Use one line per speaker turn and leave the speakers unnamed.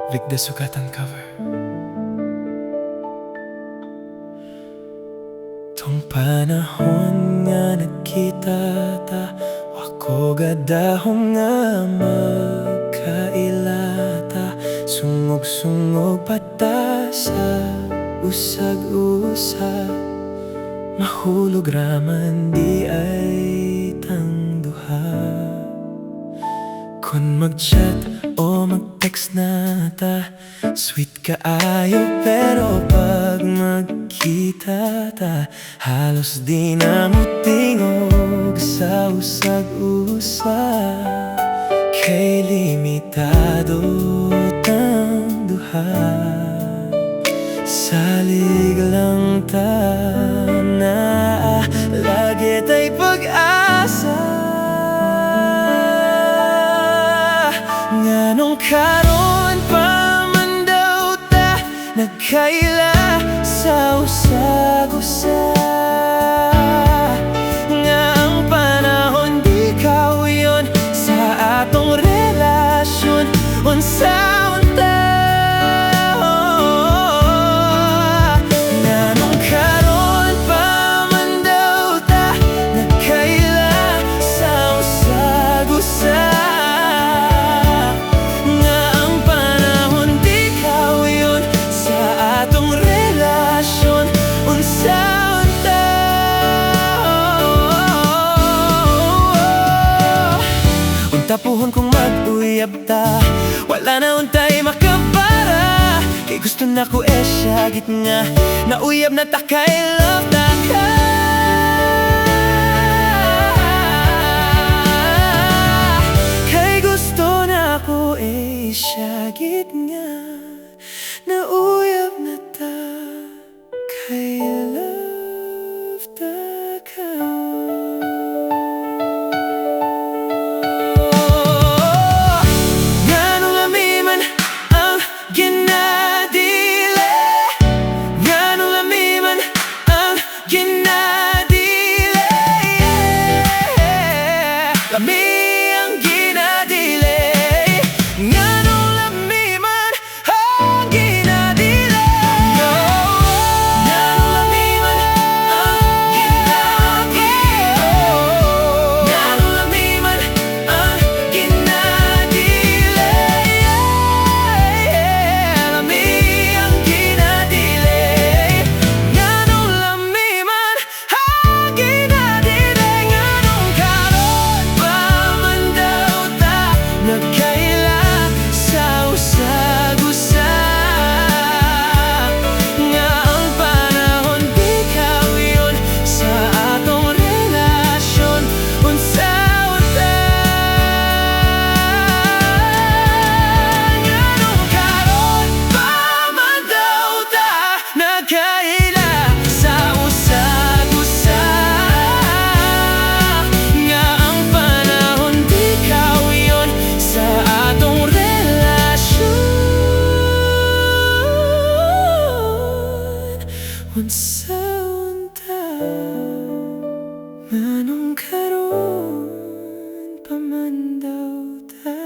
Vic Desucatan cover. Tong panahon nga nagkita ta, wako gadahom nga magkailata. Sungog-sungog pata sa usag-usag, mahulog raman di ay tangduha. Kung mag-chat o mag-text na ta, sweet kaayo, pero pag magkita ta, halos di na mutingog sa usag-usag. Kay limitado tang duha, salig lang ta na lagi tay pag-asa. Nganong karon pa man daw ta nagkaila sa usag-usag, nga ang panahon di kauyon sa atong relasyon. Unsaon ta? Nganong karon pa man daw ta nagkaila sa usag-usag, tapuhon kong mag-uyab ta, wala na untay makabara. Kay gusto na ko syagit nga, nauyab na ta kay love ta ka. Kay gusto na ko syagit nga, nauyab na ta kay love ta ka. Unsaon ta? Nganong karon pa man daw ta